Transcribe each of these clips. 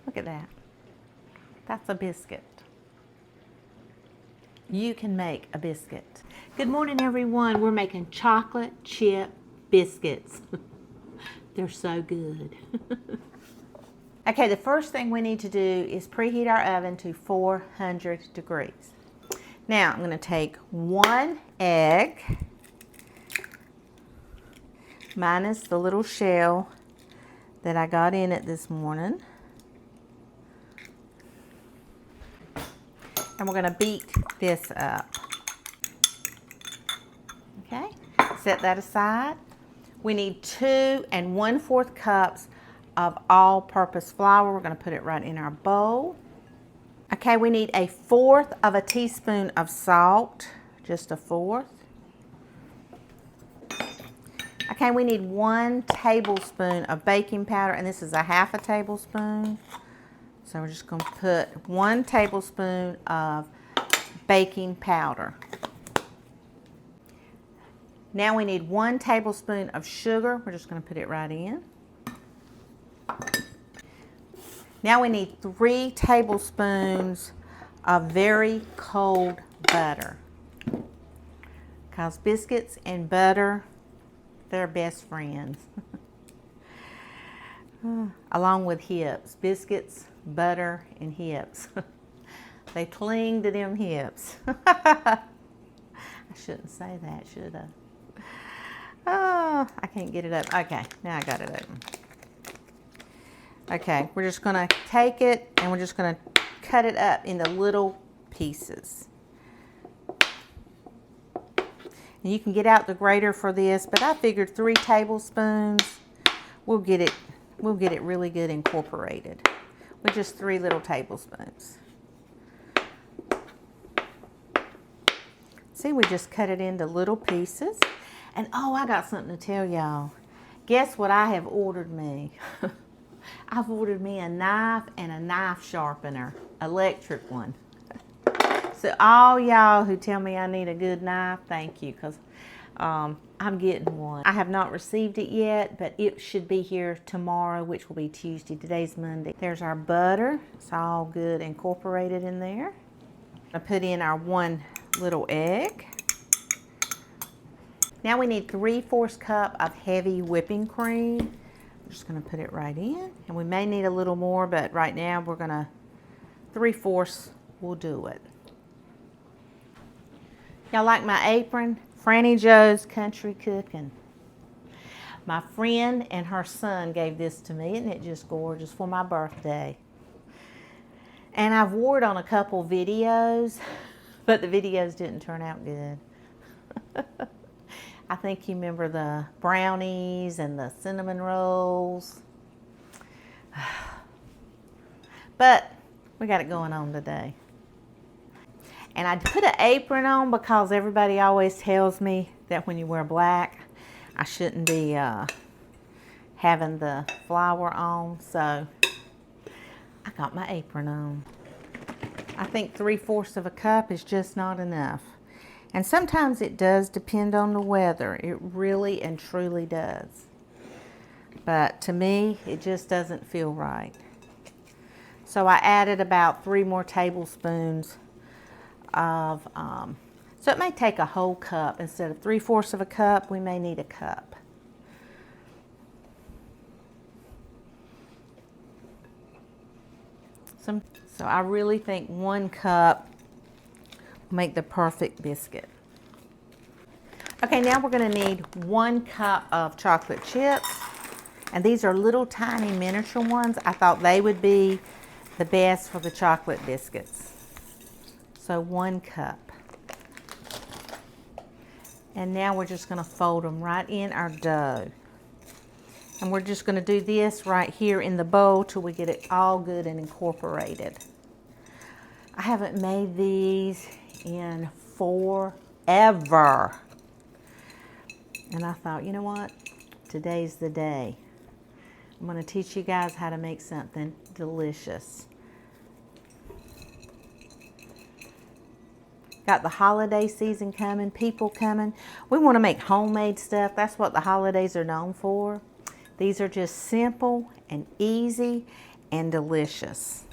Look at that. That's a biscuit. You can make a biscuit. Good morning, everyone. We're making chocolate chip biscuits. They're so good. Okay, the first thing we need to do is preheat our oven to 400 degrees. Now, I'm going to take 1 egg, minus the little shell that I got in it this morning. And we're going to beat this up. Okay, set that aside. We need 2 1/4 cups of all-purpose flour. We're going to put it right in our bowl. Okay, we need 1/4 teaspoon of salt, just 1/4. Okay, we need 1 tablespoon of baking powder, and this is 1/2 tablespoon. So we're just going to put 1 tablespoon of baking powder. Now we need 1 tablespoon of sugar. We're just going to put it right in. Now we need 3 tablespoons of very cold butter. Because biscuits and butter, they're best friends. Along with hips. Biscuits, butter, and hips. They cling to them hips. I shouldn't say that, should I? Oh, I can't get it up. Okay, now I got it open. Okay, we're just going to take it and we're just going to cut it up into little pieces. And you can get out the grater for this, but I figured 3 tablespoons, we'll get it really good incorporated with just 3 little tablespoons. See, we just cut it into little pieces. And oh, I got something to tell y'all. Guess what I have ordered me? I've ordered me a knife and a knife sharpener, electric one. So all y'all who tell me I need a good knife, thank you, because I'm getting one. I have not received it yet, but it should be here tomorrow, which will be Tuesday. Today's Monday. There's our butter. It's all good incorporated in there. I put in our 1 little egg. Now we need 3/4 cup of heavy whipping cream. I'm just going to put it right in. And we may need a little more, but right now we're going to 3/4 will do it. Y'all like my apron? Frannie Joe's Country Cooking. My friend and her son gave this to me. Isn't it just gorgeous for my birthday? And I've wore it on a couple videos, but the videos didn't turn out good. I think you remember the brownies and the cinnamon rolls. But we got it going on today. And I put an apron on because everybody always tells me that when you wear black, I shouldn't be having the flour on. So I got my apron on. I think 3/4 cup is just not enough. And sometimes it does depend on the weather. It really and truly does. But to me, it just doesn't feel right. So I added about 3 more tablespoons of, so it may take a whole cup. Instead of 3/4 cup, we may need a cup. So I really think 1 cup make the perfect biscuit. Okay, now we're going to need 1 cup of chocolate chips, and these are little tiny miniature ones. I thought they would be the best for the chocolate biscuits. So 1 cup. And now we're just going to fold them right in our dough. And we're just going to do this right here in the bowl till we get it all good and incorporated. I haven't made these in forever. And I thought, you know what? Today's the day. I'm going to teach you guys how to make something delicious. Got the holiday season coming, people coming. We want to make homemade stuff. That's what the holidays are known for. These are just simple and easy, and delicious.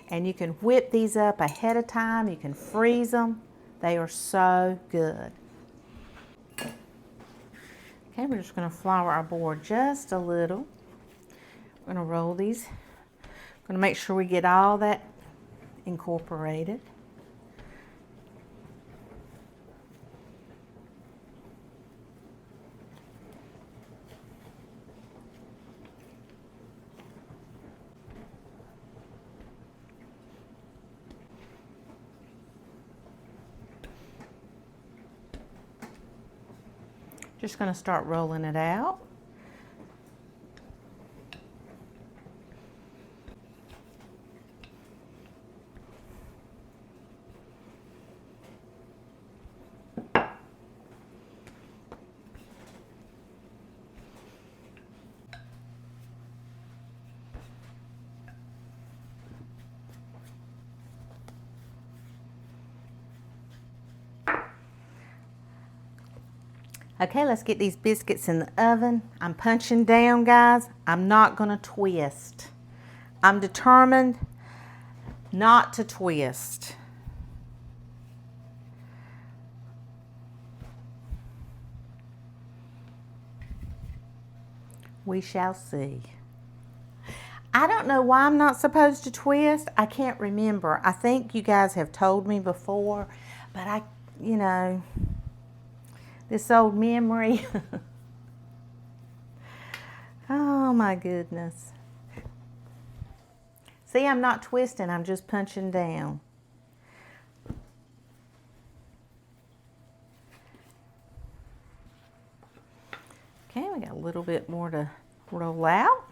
And you can whip these up ahead of time. You can freeze them. They are so good. Okay, we're just going to flour our board just a little. We're going to roll these. Going to make sure we get all that incorporated. Just going to start rolling it out. Okay, let's get these biscuits in the oven. I'm punching down, guys. I'm not gonna twist. I'm determined not to twist. We shall see. I don't know why I'm not supposed to twist. I can't remember. I think you guys have told me before, but you know, this old memory. Oh my goodness. See, I'm not twisting, I'm just punching down. Okay, we got a little bit more to roll out.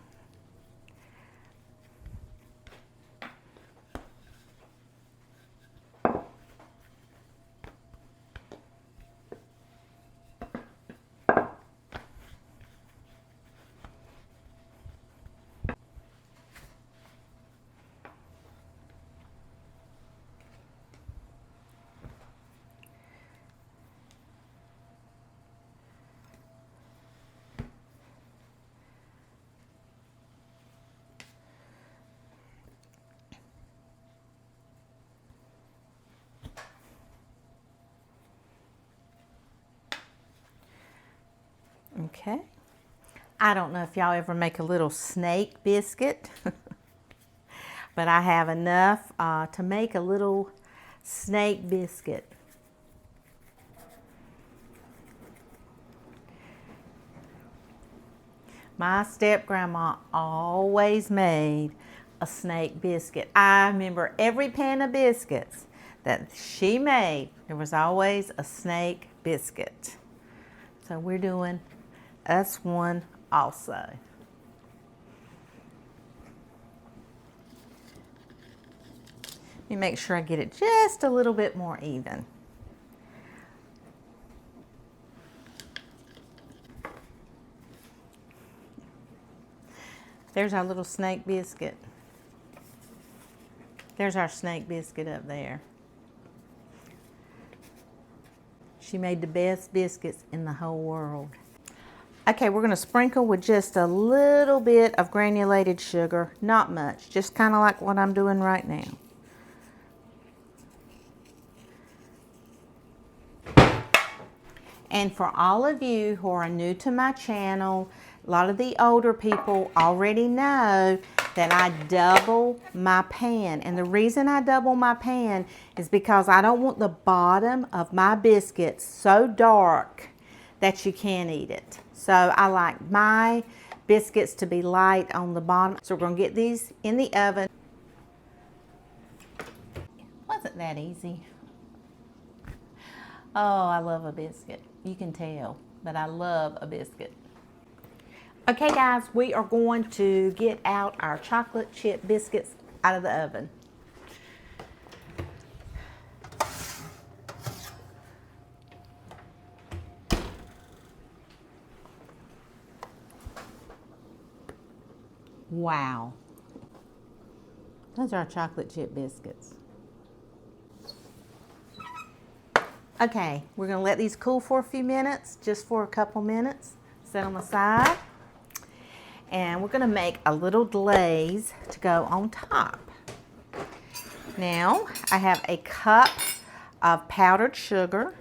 Okay. I don't know if y'all ever make a little snake biscuit, but I have enough to make a little snake biscuit. My step-grandma always made a snake biscuit. I remember every pan of biscuits that she made, there was always a snake biscuit. So we're doing us one also. Let me make sure I get it just a little bit more even. There's our little snake biscuit. There's our snake biscuit up there. She made the best biscuits in the whole world. Okay, we're gonna sprinkle with just a little bit of granulated sugar, not much, just kind of like what I'm doing right now. And for all of you who are new to my channel, a lot of the older people already know that I double my pan. And the reason I double my pan is because I don't want the bottom of my biscuits so dark that you can't eat it. So I like my biscuits to be light on the bottom. So we're gonna get these in the oven. Wasn't that easy? Oh, I love a biscuit. You can tell, but I love a biscuit. Okay guys, we are going to get out our chocolate chip biscuits out of the oven. Wow. Those are our chocolate chip biscuits. Okay, we're gonna let these cool for a few minutes, just for a couple minutes. Set them aside. And we're going to make a little glaze to go on top. Now, I have a cup of powdered sugar.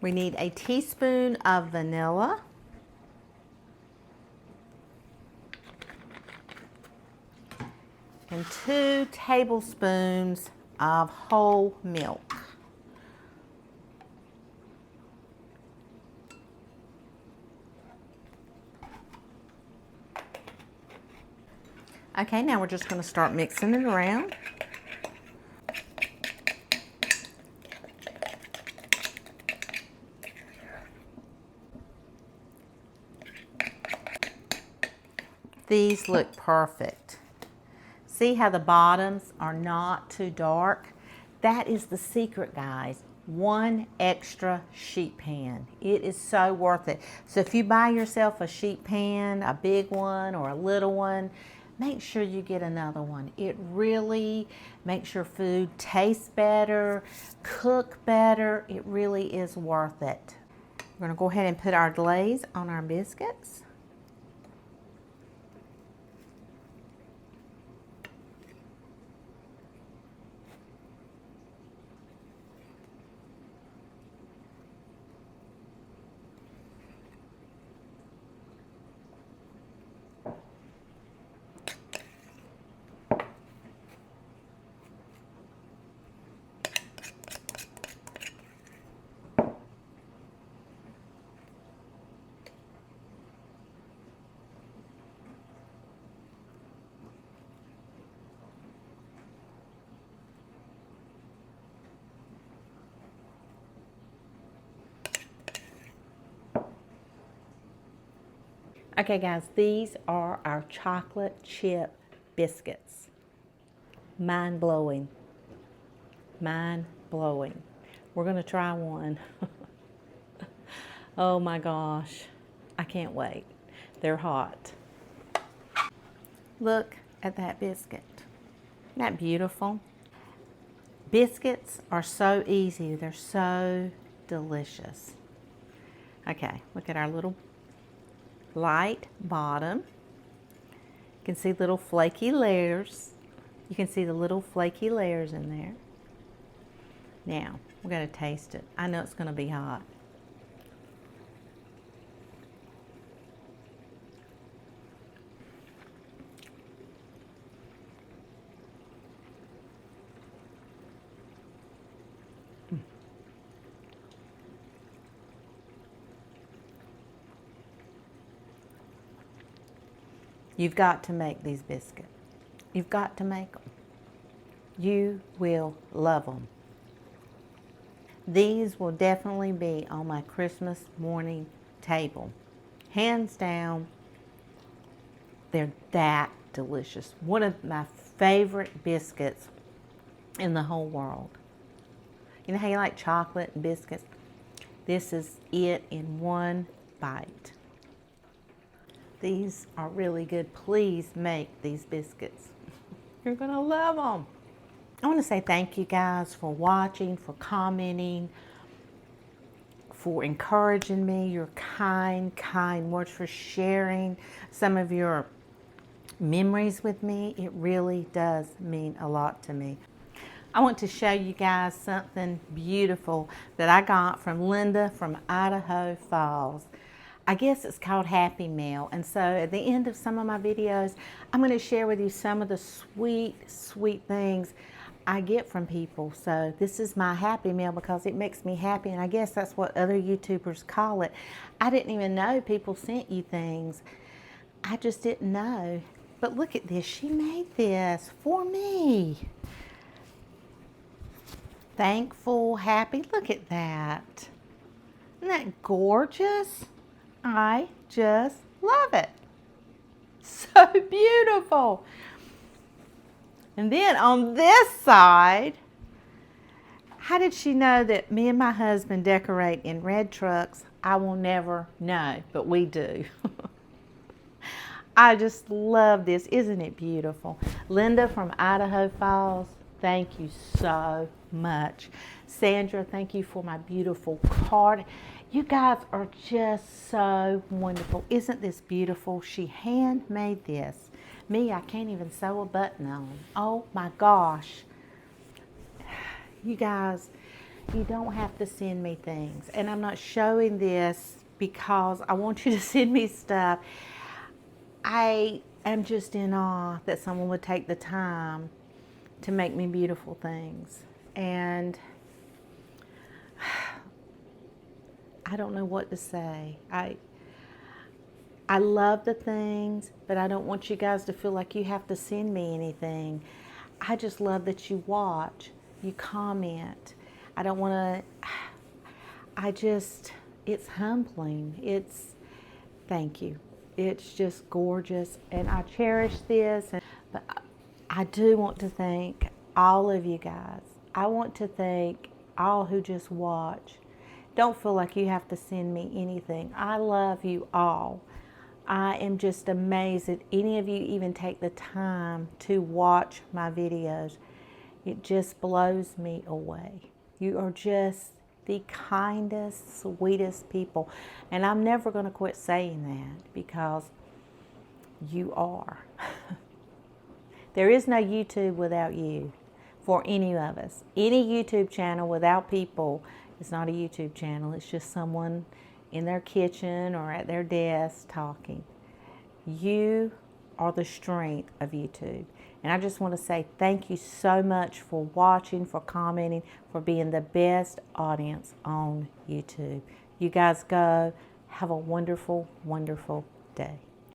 We need a teaspoon of vanilla. And 2 tablespoons of whole milk. Okay, now we're just going to start mixing it around. These look perfect. See how the bottoms are not too dark? That is the secret, guys. 1 extra sheet pan. It is so worth it. So if you buy yourself a sheet pan, a big one or a little one, make sure you get another one. It really makes your food taste better, cook better. It really is worth it. We're going to go ahead and put our glaze on our biscuits. Okay guys, these are our chocolate chip biscuits. Mind blowing. Mind blowing. We're gonna try one. Oh my gosh, I can't wait. They're hot. Look at that biscuit. Isn't that beautiful? Biscuits are so easy. They're so delicious. Okay, look at our little light bottom. You can see little flaky layers. You can see the little flaky layers in there. Now, we're going to taste it. I know it's going to be hot. You've got to make these biscuits. You've got to make them. You will love them. These will definitely be on my Christmas morning table. Hands down, they're that delicious. One of my favorite biscuits in the whole world. You know how you like chocolate and biscuits? This is it in one bite. These are really good. Please make these biscuits. You're gonna love them. I want to say thank you guys for watching, for commenting, for encouraging me, your kind words, for sharing some of your memories with me. It really does mean a lot to me. I want to show you guys something beautiful that I got from Linda from Idaho Falls. I guess it's called Happy Mail, and so at the end of some of my videos, I'm going to share with you some of the sweet things I get from people. So this is my Happy Mail because it makes me happy, and I guess that's what other YouTubers call it. I didn't even know people sent you things. I just didn't know. But look at this. She made this for me. Thankful, happy. Look at that. Isn't that gorgeous? I just love it. So beautiful. And then on this side, how did she know that me and my husband decorate in red trucks? I will never know, but we do. I just love this. Isn't it beautiful? Linda from Idaho Falls, thank you so much. Sandra, thank you for my beautiful card. You guys are just so wonderful. Isn't this beautiful? She handmade this. Me, I can't even sew a button on. Oh my gosh. You guys, you don't have to send me things. And I'm not showing this because I want you to send me stuff. I am just in awe that someone would take the time to make me beautiful things. And I don't know what to say. I love the things, but I don't want you guys to feel like you have to send me anything. I just love that you watch, you comment. I don't want to, it's humbling. Thank you. It's just gorgeous, and I cherish this. But I do want to thank all of you guys. I want to thank all who just watch. Don't feel like you have to send me anything. I love you all. I am just amazed that any of you even take the time to watch my videos. It just blows me away. You are just the kindest, sweetest people. And I'm never going to quit saying that because you are. There is no YouTube without you for any of us. Any YouTube channel without people is not a YouTube channel. It's just someone in their kitchen or at their desk talking. You are the strength of YouTube. And I just want to say thank you so much for watching, for commenting, for being the best audience on YouTube. You guys go. Have a wonderful, wonderful day.